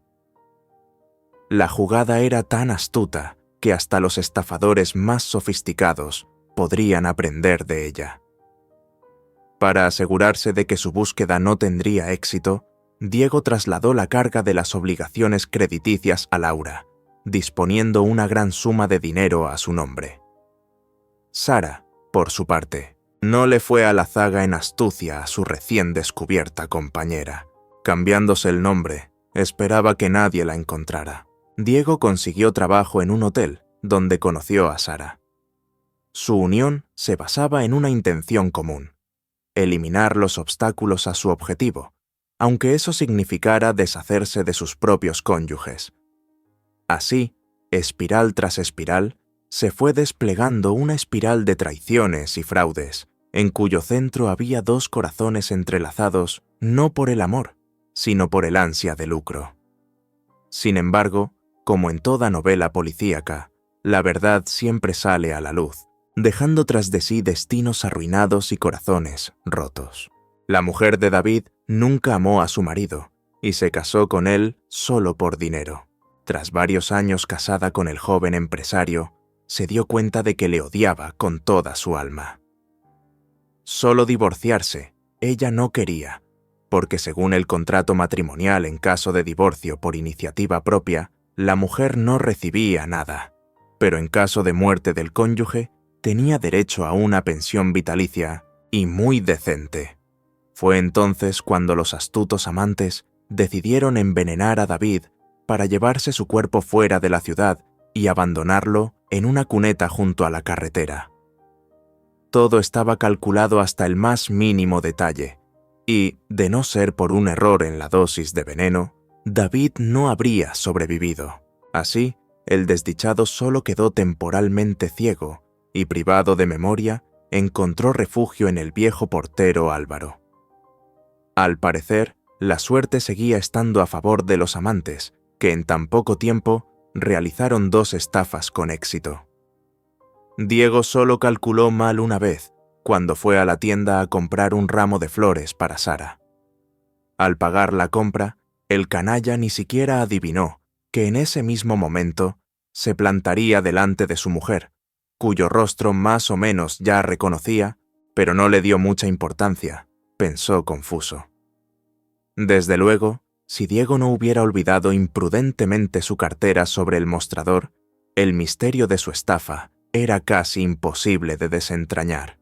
La jugada era tan astuta que hasta los estafadores más sofisticados podrían aprender de ella. Para asegurarse de que su búsqueda no tendría éxito, Diego trasladó la carga de las obligaciones crediticias a Laura, disponiendo una gran suma de dinero a su nombre. Sara, por su parte, no le fue a la zaga en astucia a su recién descubierta compañera. Cambiándose el nombre, esperaba que nadie la encontrara. Diego consiguió trabajo en un hotel, donde conoció a Sara. Su unión se basaba en una intención común: eliminar los obstáculos a su objetivo, aunque eso significara deshacerse de sus propios cónyuges. Así, espiral tras espiral, se fue desplegando una espiral de traiciones y fraudes, en cuyo centro había dos corazones entrelazados no por el amor, sino por el ansia de lucro. Sin embargo, como en toda novela policíaca, la verdad siempre sale a la luz, dejando tras de sí destinos arruinados y corazones rotos. La mujer de David nunca amó a su marido y se casó con él solo por dinero. Tras varios años casada con el joven empresario, se dio cuenta de que le odiaba con toda su alma. Solo divorciarse, ella no quería, porque según el contrato matrimonial en caso de divorcio por iniciativa propia, la mujer no recibía nada, pero en caso de muerte del cónyuge, tenía derecho a una pensión vitalicia y muy decente. Fue entonces cuando los astutos amantes decidieron envenenar a David para llevarse su cuerpo fuera de la ciudad y abandonarlo en una cuneta junto a la carretera. Todo estaba calculado hasta el más mínimo detalle, y, de no ser por un error en la dosis de veneno, David no habría sobrevivido. Así, el desdichado solo quedó temporalmente ciego y, privado de memoria, encontró refugio en el viejo portero Álvaro. Al parecer, la suerte seguía estando a favor de los amantes, que en tan poco tiempo realizaron 2 estafas con éxito. Diego solo calculó mal una vez, cuando fue a la tienda a comprar un ramo de flores para Sara. Al pagar la compra, el canalla ni siquiera adivinó que en ese mismo momento se plantaría delante de su mujer, cuyo rostro más o menos ya reconocía, pero no le dio mucha importancia, pensó confuso. Desde luego, si Diego no hubiera olvidado imprudentemente su cartera sobre el mostrador, el misterio de su estafa era casi imposible de desentrañar.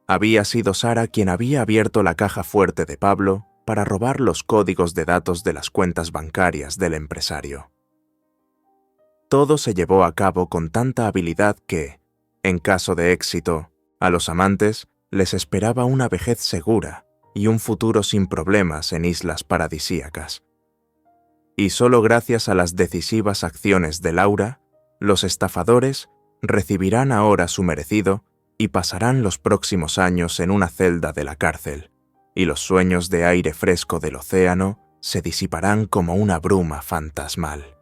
Había sido Sara quien había abierto la caja fuerte de Pablo para robar los códigos de datos de las cuentas bancarias del empresario. Todo se llevó a cabo con tanta habilidad que, en caso de éxito, a los amantes les esperaba una vejez segura y un futuro sin problemas en islas paradisíacas. Y solo gracias a las decisivas acciones de Laura, los estafadores recibirán ahora su merecido y pasarán los próximos años en una celda de la cárcel, y los sueños de aire fresco del océano se disiparán como una bruma fantasmal.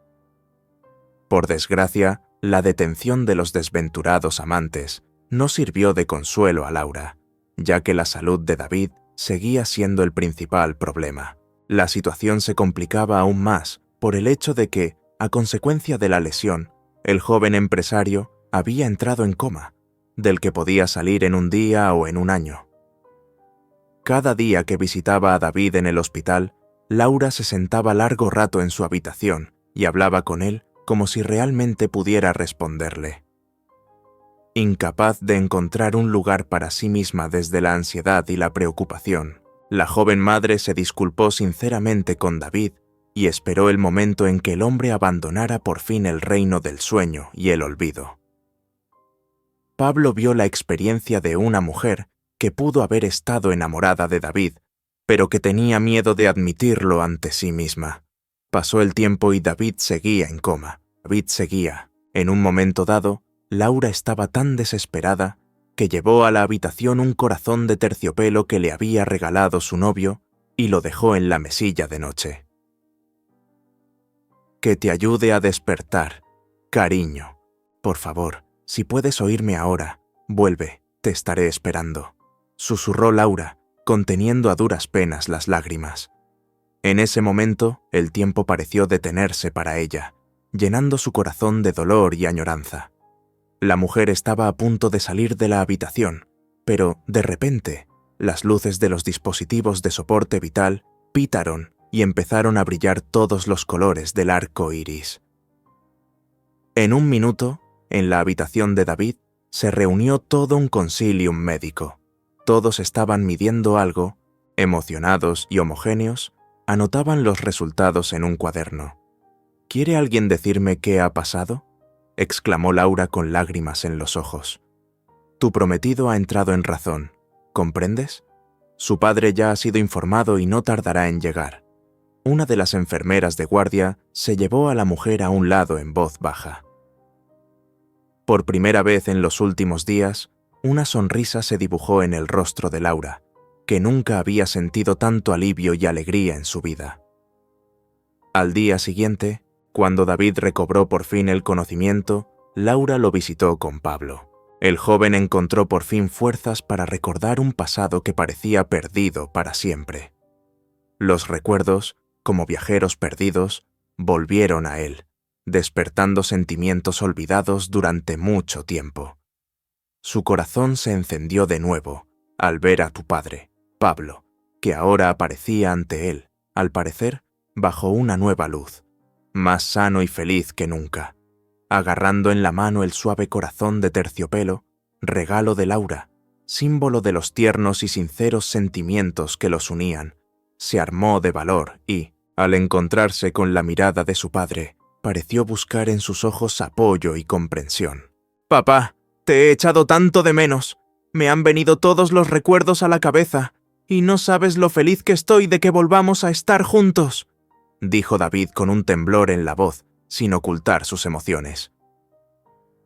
Por desgracia, la detención de los desventurados amantes no sirvió de consuelo a Laura, ya que la salud de David seguía siendo el principal problema. La situación se complicaba aún más por el hecho de que, a consecuencia de la lesión, El joven empresario había entrado en coma, del que podía salir en un día o en un año. Cada día que visitaba a David en el hospital, Laura se sentaba largo rato en su habitación y hablaba con él como si realmente pudiera responderle. Incapaz de encontrar un lugar para sí misma desde la ansiedad y la preocupación, la joven madre se disculpó sinceramente con David y esperó el momento en que el hombre abandonara por fin el reino del sueño y el olvido. Pablo vio la experiencia de una mujer que pudo haber estado enamorada de David, pero que tenía miedo de admitirlo ante sí misma. Pasó el tiempo y David seguía en coma. David seguía. En un momento dado, Laura estaba tan desesperada que llevó a la habitación un corazón de terciopelo que le había regalado su novio y lo dejó en la mesilla de noche. Que te ayude a despertar, cariño. Por favor, si puedes oírme ahora, vuelve, te estaré esperando, susurró Laura, conteniendo a duras penas las lágrimas. En ese momento, el tiempo pareció detenerse para ella, llenando su corazón de dolor y añoranza. La mujer estaba a punto de salir de la habitación, pero, de repente, las luces de los dispositivos de soporte vital pitaron y empezaron a brillar todos los colores del arco iris. En un minuto, en la habitación de David, se reunió todo un consilium médico. Todos estaban midiendo algo, emocionados y homogéneos, anotaban los resultados en un cuaderno. ¿Quiere alguien decirme qué ha pasado?, exclamó Laura con lágrimas en los ojos. Tu prometido ha entrado en razón, ¿comprendes? Su padre ya ha sido informado y no tardará en llegar. Una de las enfermeras de guardia se llevó a la mujer a un lado en voz baja. Por primera vez en los últimos días, una sonrisa se dibujó en el rostro de Laura, que nunca había sentido tanto alivio y alegría en su vida. Al día siguiente, cuando David recobró por fin el conocimiento, Laura lo visitó con Pablo. El joven encontró por fin fuerzas para recordar un pasado que parecía perdido para siempre. Los recuerdos, como viajeros perdidos, volvieron a él, despertando sentimientos olvidados durante mucho tiempo. Su corazón se encendió de nuevo al ver a tu padre, Pablo, que ahora aparecía ante él, al parecer, bajo una nueva luz, más sano y feliz que nunca, agarrando en la mano el suave corazón de terciopelo, regalo de Laura, símbolo de los tiernos y sinceros sentimientos que los unían. Se armó de valor y, al encontrarse con la mirada de su padre, pareció buscar en sus ojos apoyo y comprensión. «Papá, te he echado tanto de menos. Me han venido todos los recuerdos a la cabeza, y no sabes lo feliz que estoy de que volvamos a estar juntos», dijo David con un temblor en la voz, sin ocultar sus emociones.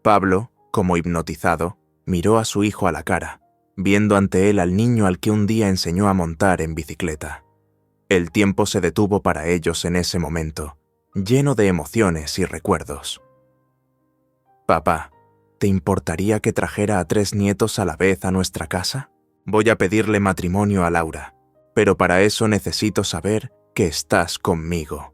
Pablo, como hipnotizado, miró a su hijo a la cara, viendo ante él al niño al que un día enseñó a montar en bicicleta. El tiempo se detuvo para ellos en ese momento, lleno de emociones y recuerdos. «Papá, ¿te importaría que trajera a 3 nietos a la vez a nuestra casa? Voy a pedirle matrimonio a Laura, pero para eso necesito saber que estás conmigo»,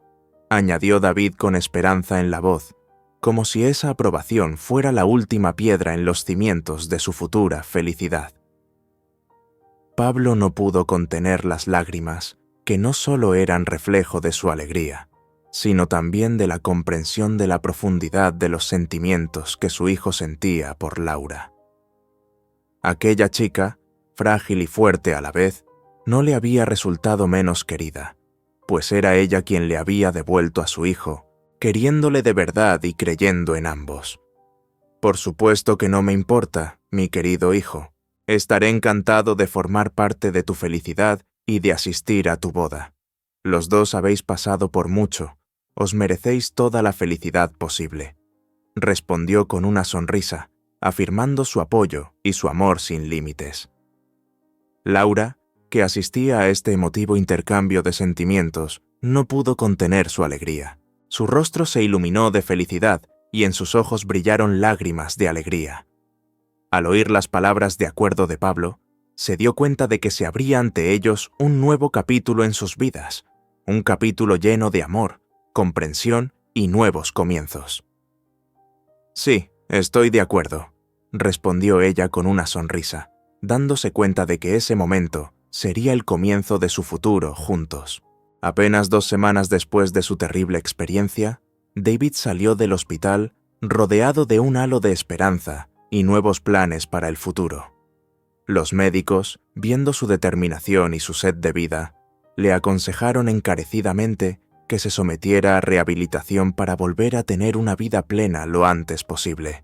añadió David con esperanza en la voz, como si esa aprobación fuera la última piedra en los cimientos de su futura felicidad. Pablo no pudo contener las lágrimas, que no solo eran reflejo de su alegría, sino también de la comprensión de la profundidad de los sentimientos que su hijo sentía por Laura. Aquella chica, frágil y fuerte a la vez, no le había resultado menos querida, pues era ella quien le había devuelto a su hijo, queriéndole de verdad y creyendo en ambos. «Por supuesto que no me importa, mi querido hijo. Estaré encantado de formar parte de tu felicidad y de asistir a tu boda. Los dos habéis pasado por mucho, os merecéis toda la felicidad posible», respondió con una sonrisa, afirmando su apoyo y su amor sin límites. Laura, que asistía a este emotivo intercambio de sentimientos, no pudo contener su alegría. Su rostro se iluminó de felicidad y en sus ojos brillaron lágrimas de alegría. Al oír las palabras de acuerdo de Pablo, se dio cuenta de que se abría ante ellos un nuevo capítulo en sus vidas, un capítulo lleno de amor, comprensión y nuevos comienzos. Sí, estoy de acuerdo, respondió ella con una sonrisa, dándose cuenta de que ese momento sería el comienzo de su futuro juntos. Apenas 2 semanas después de su terrible experiencia, David salió del hospital rodeado de un halo de esperanza y nuevos planes para el futuro. Los médicos, viendo su determinación y su sed de vida, le aconsejaron encarecidamente que se sometiera a rehabilitación para volver a tener una vida plena lo antes posible.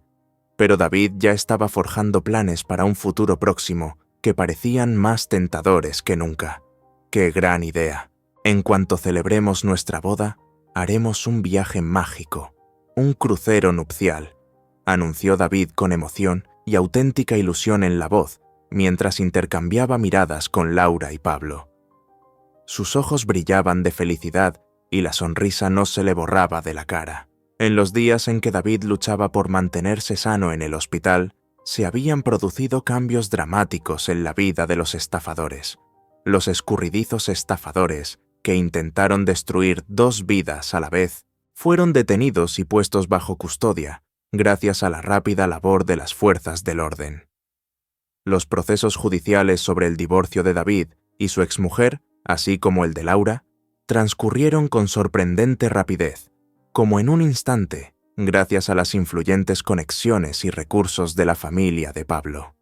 Pero David ya estaba forjando planes para un futuro próximo que parecían más tentadores que nunca. ¡Qué gran idea! En cuanto celebremos nuestra boda, haremos un viaje mágico, un crucero nupcial, anunció David con emoción y auténtica ilusión en la voz, mientras intercambiaba miradas con Laura y Pablo. Sus ojos brillaban de felicidad y la sonrisa no se le borraba de la cara. En los días en que David luchaba por mantenerse sano en el hospital, se habían producido cambios dramáticos en la vida de los estafadores. Los escurridizos estafadores, que intentaron destruir 2 vidas a la vez, fueron detenidos y puestos bajo custodia, gracias a la rápida labor de las fuerzas del orden. Los procesos judiciales sobre el divorcio de David y su exmujer, así como el de Laura, transcurrieron con sorprendente rapidez, como en un instante, gracias a las influyentes conexiones y recursos de la familia de Pablo.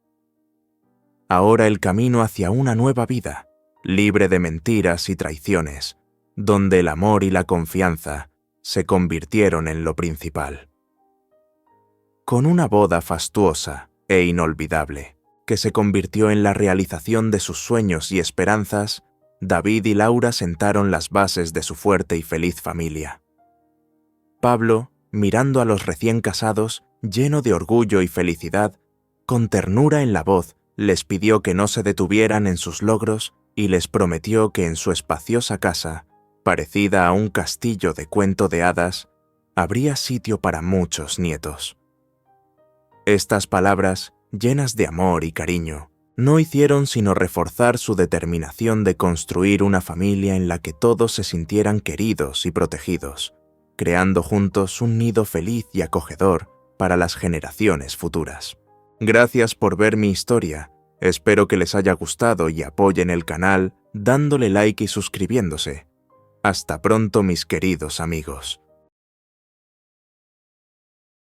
Ahora el camino hacia una nueva vida, libre de mentiras y traiciones, donde el amor y la confianza se convirtieron en lo principal. Con una boda fastuosa e inolvidable, que se convirtió en la realización de sus sueños y esperanzas, David y Laura sentaron las bases de su fuerte y feliz familia. Pablo, mirando a los recién casados, lleno de orgullo y felicidad, con ternura en la voz, les pidió que no se detuvieran en sus logros y les prometió que en su espaciosa casa, parecida a un castillo de cuento de hadas, habría sitio para muchos nietos. Estas palabras, llenas de amor y cariño, no hicieron sino reforzar su determinación de construir una familia en la que todos se sintieran queridos y protegidos, creando juntos un nido feliz y acogedor para las generaciones futuras. Gracias por ver mi historia. Espero que les haya gustado y apoyen el canal dándole like y suscribiéndose. Hasta pronto, mis queridos amigos.